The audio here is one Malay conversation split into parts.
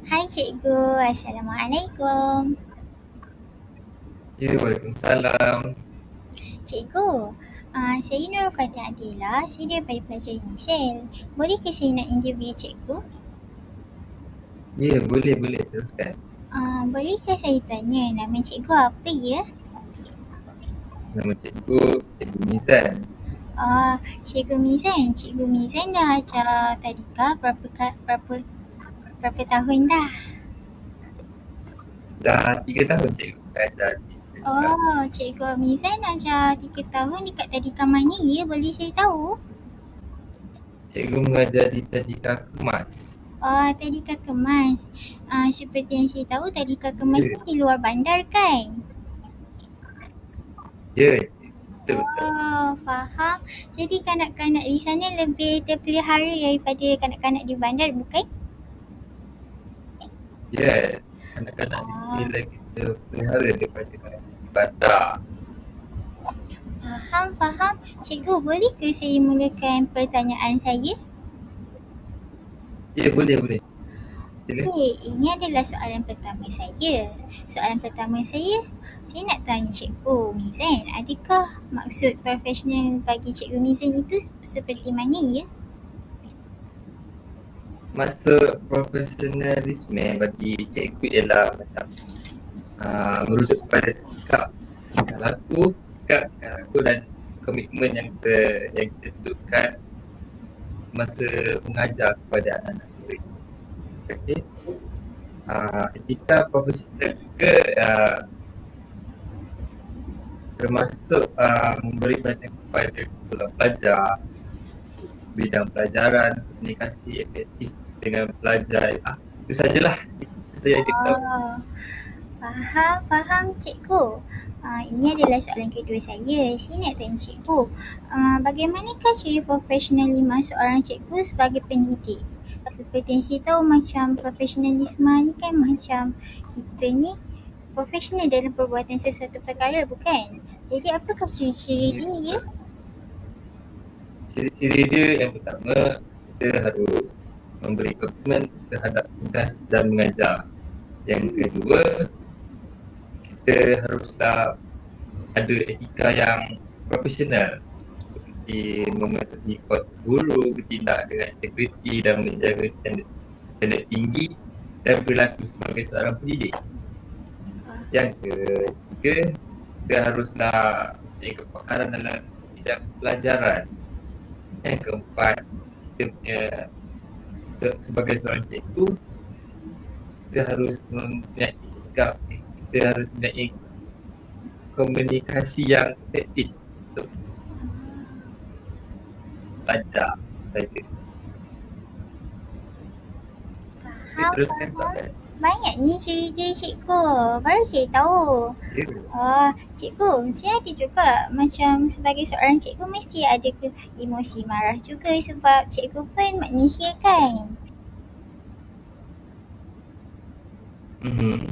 Hai cikgu, Assalamualaikum. Ya, Waalaikumsalam. Cikgu, saya Nur Fatih Adila, saya daripada pelajar UNICEF. Bolehkah saya nak interview cikgu? Ya, boleh teruskan. Bolehkah saya tanya nama cikgu apa ya? Nama Cikgu Mizan. Cikgu Mizan. Cikgu Mizan dah ajar tadika berapa tahun dah? Dah 3 tahun Cikgu belajar di Tadika. Cikgu Mizan ajar 3 tahun dekat tadika mana ya? Boleh saya tahu? Cikgu mengajar di Tadika Kemas. Tadika Kemas. Seperti yang saya tahu, Tadika Kemas Ya, ni di luar bandar kan? ya Cikgu. Betul-betul. Faham. Jadi kanak-kanak di sana lebih terpelihara daripada kanak-kanak di bandar, bukan? Ya, anak-anak di sini Ah, lagi terpelihara daripada di bandar. faham. Cikgu, bolehkah saya mulakan pertanyaan saya? Ya, boleh. Sila. Okey, ini adalah soalan pertama saya. Soalan pertama saya nak tanya Cikgu Mizan, adakah maksud profesional bagi Cikgu Mizan itu seperti mana ya? Maksud profesionalisme bagi cikgu ialah macam merujuk kepada tingkah laku dan komitmen yang kita tentukan masa mengajar kepada anak-anak murid. Okey. Etika profesional juga termasuk memberi perhatian kepada kumpulan pelajar, bidang pelajaran, komunikasi efektif dengan pelajar. Itu sajalah. Itu saja yang kita tahu. Oh, faham cikgu. Ini adalah soalan kedua saya. Saya nak tanya cikgu, bagaimanakah ciri profesionalisme seorang cikgu sebagai pendidik? Seperti yang saya tahu, macam profesionalisme ni kan macam kita ni profesional dalam perbuatan sesuatu perkara, bukan? Jadi apakah ciri-ciri dia ya? Ciri-ciri dia yang pertama, kita harus memberi komitmen terhadap tugas dan mengajar. Yang kedua, kita haruslah ada etika yang profesional seperti mematuhi kod guru, bertindak dengan integriti dan menjaga standard tinggi dan berlaku sebagai seorang pendidik. Yang ketiga, kita haruslah mempunyai kepakaran dalam bidang pelajaran. Yang keempat, kita punya sebagai seorang cikgu, kita harus mempunyai sikap, kita harus mempunyai komunikasi yang efektif untuk belajar saja. Teruskan Faham. soalan. Banyaknya ciri dia cikgu. Baru saya tahu. Ya, Cikgu, saya ada juga macam sebagai seorang cikgu mesti ada ke emosi marah juga sebab cikgu pun manusia kan. mhm.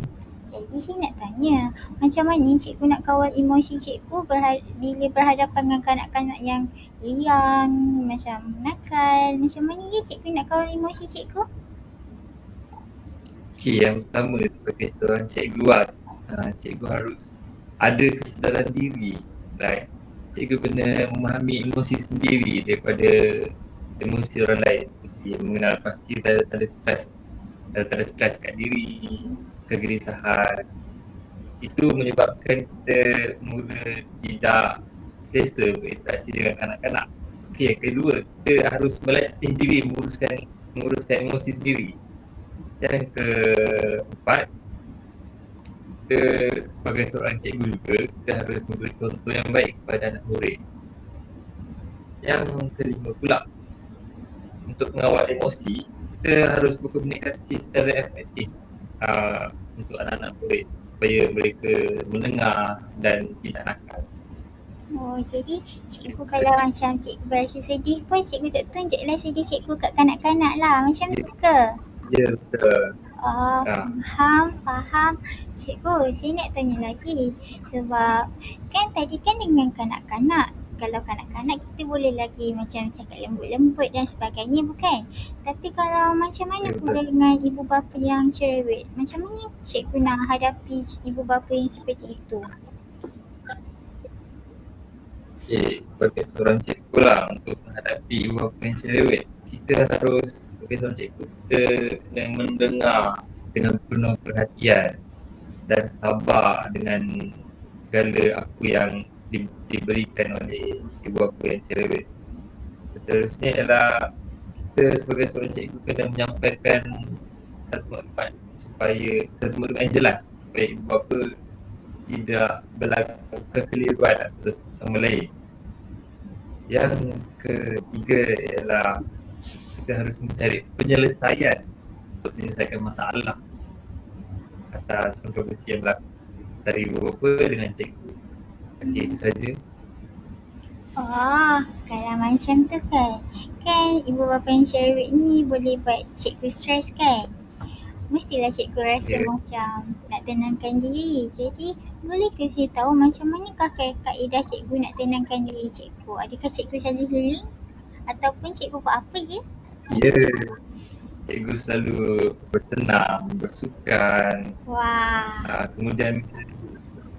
Jadi saya nak tanya, macam mana cikgu nak kawal emosi cikgu bila berhadapan dengan kanak-kanak yang riang, macam nakal, macam mana ya cikgu nak kawal emosi cikgu? Okey, yang pertama sebagai seorang cikgu cikgu harus ada kesedaran diri. Like, cikgu kena memahami emosi sendiri daripada emosi orang lain. Seperti mengenal pasti tanda stres kat diri, kegelisahan. Itu menyebabkan kita mula tidak selesa berinteraksi dengan kanak-kanak. Okey, yang kedua, kita harus melatih diri menguruskan emosi sendiri. Yang keempat, kita sebagai seorang cikgu juga, kita harus memberi contoh yang baik kepada anak murid. Yang kelima pula, untuk mengawal emosi, kita harus berkomunikasi secara efektif untuk anak-anak murid supaya mereka mendengar dan tidak nakal. Jadi cikgu kalau macam cikgu berasa sedih pun cikgu tak tunjuklah sedih cikgu kat kanak-kanak lah, macam Ya, tu ke? ya betul. Ah, Faham. Cikgu, saya nak tanya lagi sebab kan tadi kan dengan kanak-kanak kalau kanak-kanak kita boleh lagi macam cakap lembut-lembut dan sebagainya bukan? Tapi kalau macam mana Ya pula betul. dengan ibu bapa yang cerewet? Macam mana cikgu nak hadapi ibu bapa yang seperti itu? Sebagai seorang cikgu lah untuk menghadapi ibu bapa yang cerewet, kita harus sebagai seorang cikgu kita kena mendengar dengan penuh perhatian dan sabar dengan segala apa yang diberikan oleh ibu bapa yang cerewet. Seterusnya ialah kita sebagai seorang cikgu kena menyampaikan satu maklumat supaya satu maklumat yang jelas supaya ibu bapa tidak berlaku kekeliruan antara satu sama lain. Yang ketiga ialah kita harus mencari penyelesaian untuk menyelesaikan masalah atas kontroversi yang berlaku dari ibu bapa dengan cikgu. Okey, itu saja. Oh, kalau macam tu kan. Kan ibu bapa yang cerewet ni boleh buat cikgu stres kan? Mestilah cikgu rasa Ya, macam nak tenangkan diri. Jadi, boleh ke saya tahu macam manakah kaedah cikgu nak tenangkan diri cikgu? Adakah cikgu selalu healing? Ataupun cikgu buat apa je? ya, cikgu selalu bertenang, bersukan, Wah, kemudian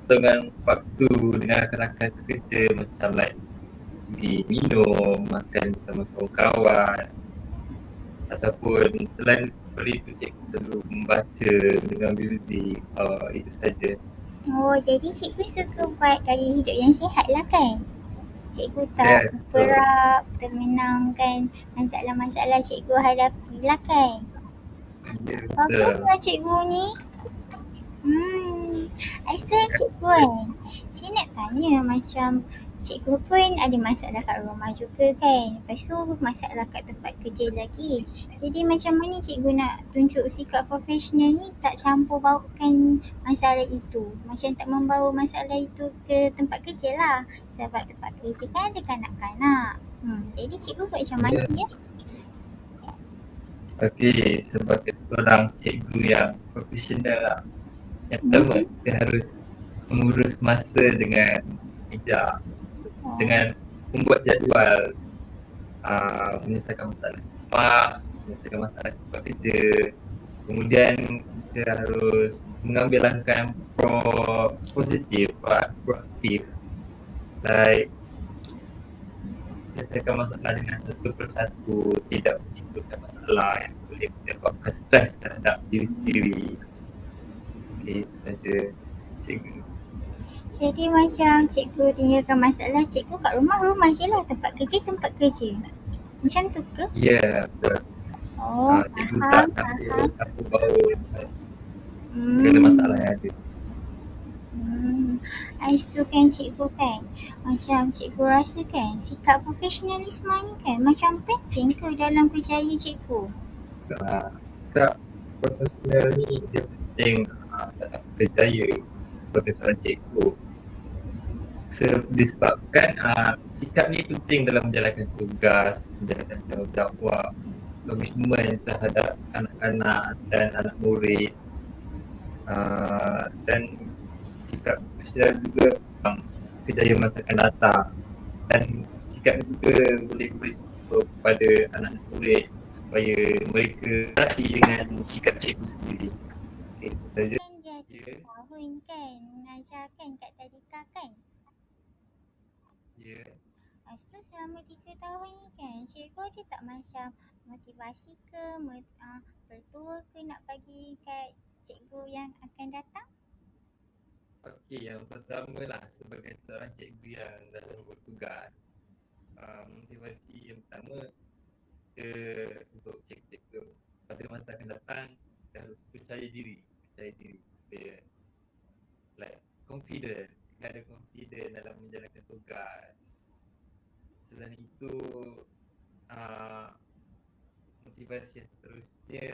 dengan waktu dengan rakan-rakan kerja macam like pergi minum, makan bersama kawan-kawan, ataupun selain daripada itu cikgu selalu membaca, mendengar muzik, itu saja. oh jadi cikgu suka buat gaya hidup yang sihat lah kan? Cikgu tak Yes, betul. berperap, termenangkan masalah-masalah cikgu hadapi lah kan? Ya, betul. Baguslah cikgu ni. Aisah cikgu kan. Saya nak tanya macam cikgu pun ada masalah kat rumah juga kan. Lepas tu masalah kat tempat kerja lagi. Jadi macam mana cikgu nak tunjuk sikap profesional ni tak campur bawakan masalah itu. Macam tak membawa masalah itu ke tempat kerja lah. Sebab tempat kerja kan ada kanak-kanak. Jadi cikgu buat macam mana Ya, ya? okey, sebagai seorang cikgu yang profesional lah, yang pertama Hmm. kita harus mengurus masa dengan bijak, Oh. dengan membuat jadual menyelesaikan masalah rumah, menyelesaikan masalah tempat kerja. Kemudian kita harus mengambil langkah yang positif, proaktif, like menyelesaikan masalah dengan satu persatu, tidak menimbulkan masalah yang boleh menyebabkan stres terhadap diri sendiri. Okey, itu saja cikgu. Jadi macam cikgu tinggalkan masalah cikgu kat rumah, rumah je lah. Tempat kerja, tempat kerja. Macam tu ke? Ya, betul. Oh, Cikgu tak faham, faham. campur baur segala masalah Hmm. yang ada. Hmm. Ais tu kan cikgu kan. Macam cikgu rasa kan sikap profesionalisme ni kan macam penting ke dalam kerjaya cikgu? Sikap profesional ni dia penting dalam kerjaya sebagai seorang cikgu. Disebabkan sikap ni penting dalam menjalankan tugas, menjalankan tanggungjawab, komitmen terhadap anak-anak dan anak murid, dan sikap profesional juga tentang kejayaan masa akan datang, dan sikap ni juga boleh beri contoh kepada anak-anak murid supaya mereka berasi dengan sikap cikgu sendiri. Okay, itu saja. Kan dia 3 Ya, tahun kan mengajarkan kat tadika kan. ya. Lepas tu selama 3 tahun ni kan cikgu ada tak macam motivasi ke, bertua ke nak bagi kat cikgu yang akan datang? Okey, yang pertama lah sebagai seorang cikgu yang dalam bertugas, motivasi yang pertama kita untuk cikgu-cikgu pada masa akan datang kita harus percaya diri supaya like confident, kita ada confident dalam menjalankan tugas. Selain itu, uh, motivasi yang seterusnya,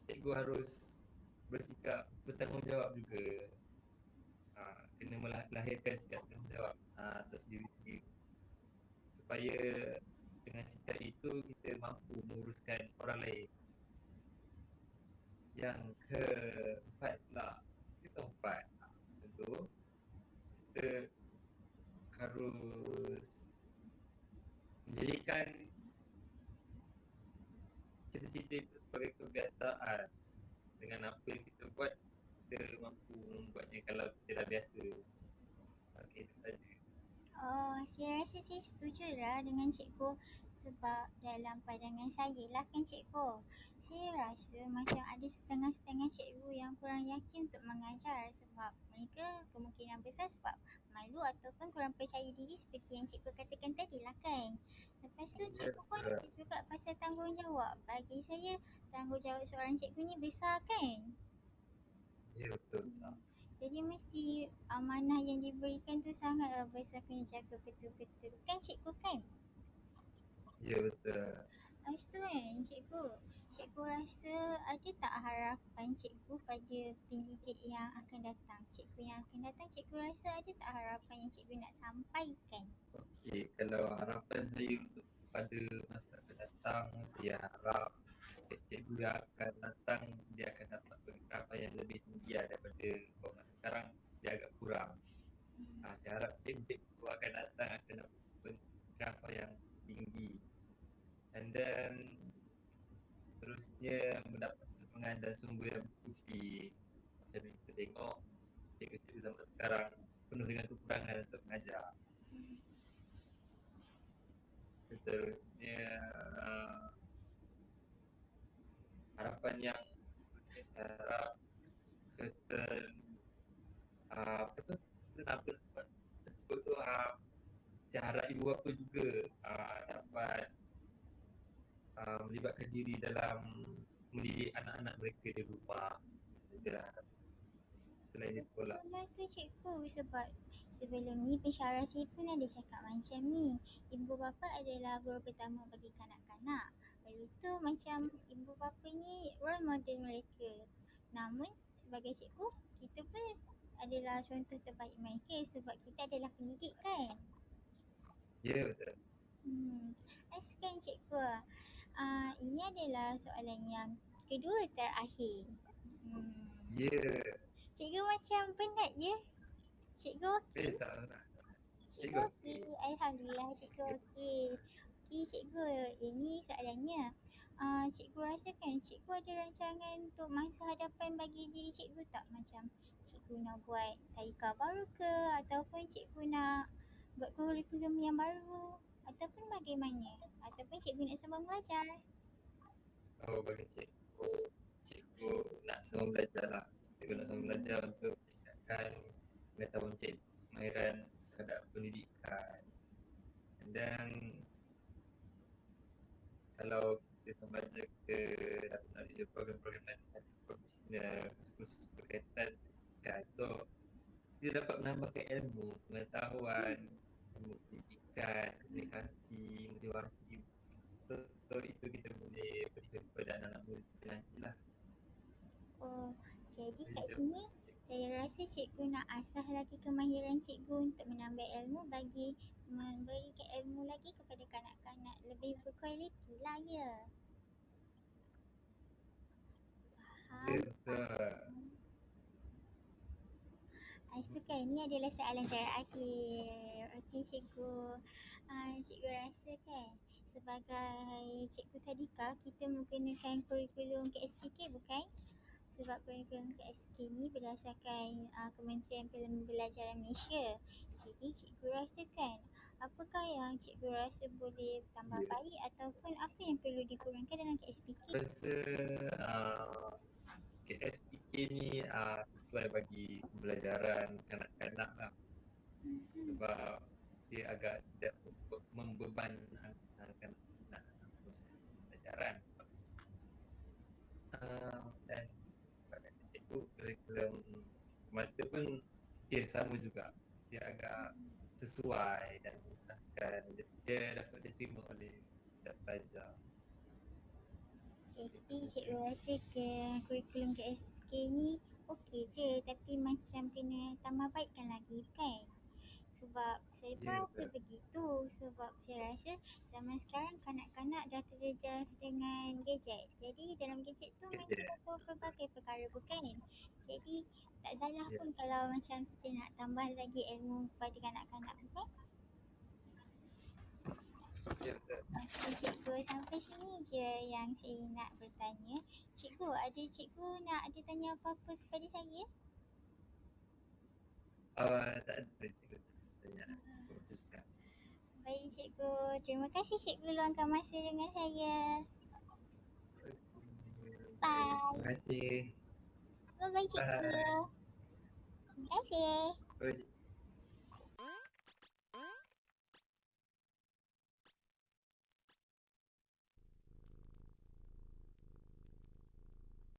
cikgu harus bersikap bertanggungjawab juga, kena melahirkan sikap tanggungjawab atas diri sendiri supaya dengan sikap itu kita mampu menguruskan orang lain. Yang keempat pula, kita keempat tentu kita harus menjadikan cita-cita itu sebagai kebiasaan. Dengan apa yang kita buat, kita mampu membuatnya kalau kita dah biasa. Okey, itu saja. Oh, saya rasa saya setuju lah dengan cikgu sebab dalam pandangan saya lah kan cikgu. Saya rasa macam ada setengah-setengah cikgu yang kurang yakin untuk mengajar sebab mereka kemungkinan besar sebab malu ataupun kurang percaya diri seperti yang cikgu katakan tadi lah kan. Lepas tu Ya, cikgu pun ada juga pasal tanggungjawab. Bagi saya tanggungjawab seorang cikgu ni besar kan. ya betul Sah. Jadi mesti amanah yang diberikan tu sangatlah besar, kena jaga betul-betul. Kan cikgu kan? Ya betul. Lepas tu kan cikgu rasa ada tak harapan cikgu pada pendidik yang akan datang? Cikgu yang akan datang, cikgu rasa ada tak harapan yang cikgu nak sampaikan? Okey, kalau harapan saya untuk pada masa akan datang, saya harap cikgu yang akan datang dia akan dapat pencapaian yang lebih tinggi daripada masa sekarang dia agak kurang. Saya harap cikgu akan datang akan dapat pencapaian yang tinggi. And then seterusnya mendapat sokongan dan sumber yang bercuti. Macam yang kita tengok cikgu-cikgu zaman sekarang penuh dengan kekurangan untuk mengajar. Seterusnya harapan yang saya harap kita apa tu apa tersebut tu saya harap ibu bapa juga dapat melibatkan diri dalam mendidik anak-anak mereka di rumah selain di sekolah. Betul lah tu cikgu sebab sebelum ni pensyarah saya pun ada cakap macam ni. Ibu bapa adalah guru pertama bagi kanak-kanak. Oleh itu macam ibu bapa ni role model mereka. Namun sebagai cikgu, kita pun adalah contoh terbaik mereka sebab kita adalah pendidik kan. Ya betul. Sekian cikgu. Ini adalah soalan yang kedua terakhir. Ya. Cikgu macam penat je. Cikgu okey? Tak nak. Cikgu okey. Alhamdulillah cikgu okey. Okey cikgu, ini soalannya. Cikgu rasakan cikgu ada rancangan untuk masa hadapan bagi diri cikgu tak? Macam cikgu nak buat tadika baru ke? Ataupun cikgu nak buat kurikulum yang baru? Ataupun bagaimana? Ataupun cikgu nak sambung belajar? Oh, bagi cikgu nak sambung belajar lah. Cikgu nak sambung belajar untuk meningkatkan pengetahuan cikgu, kemahiran terhadap pendidikan. Dan kalau kita sambung belajar, kita dapat melalui program-program dan profesional khusus berkaitan. So kita dapat menambahkan ilmu, pengetahuan, ilmu pendidikan, komunikasi, motivasi. So itu kita boleh berikan kepada anak-anak murid kita nantilah. Oh, jadi kat sini saya rasa cikgu nak asah lagi kemahiran cikgu untuk menambah ilmu bagi memberikan ilmu lagi kepada kanak-kanak lebih berkualiti lah ya. Ya, Faham? betul. Lepas tu kan, ni adalah soalan terakhir. Okey cikgu, cikgu rasa kan sebagai cikgu tadika kita menggunakan kurikulum KSPK bukan? Sebab kurikulum KSPK ni berdasarkan Kementerian Pembelajaran Malaysia. Jadi cikgu rasa kan, apakah yang cikgu rasa boleh tambah baik ataupun apa yang perlu dikurangkan dalam KSPK? Rasa KSPK ni sesuai bagi pembelajaran kanak-kanak lah. Sebab dia agak tidak membeban kanak-kanak proses pembelajaran. Dan sebagai cikgu kurikulum mata pun sama juga. Dia agak sesuai dan memudahkan. Dia dapat diterima oleh setiap pelajar. Jadi cikgu rasa ke kurikulum KSK ni okey je tapi macam kena tambah baikkan lagi kan? Sebab saya pun Ya, rasa betul. begitu sebab saya rasa zaman sekarang kanak-kanak dah terjejas dengan gadget. Jadi dalam gadget tu mereka dah tahu pelbagai perkara bukan? Jadi tak salah Ya. pun kalau macam kita nak tambah lagi ilmu kepada kanak-kanak bukan? Ya, betul. Okey cikgu, sampai sini je yang saya nak bertanya. Cikgu, ada cikgu nak ada tanya apa-apa kepada saya? Tak ada cikgu, tak ada pertanyaan khususkan. Baik cikgu, terima kasih cikgu luangkan masa dengan saya. Baik, terima Bye. kasih. Bye-bye cikgu. Bye. Terima kasih. Bye.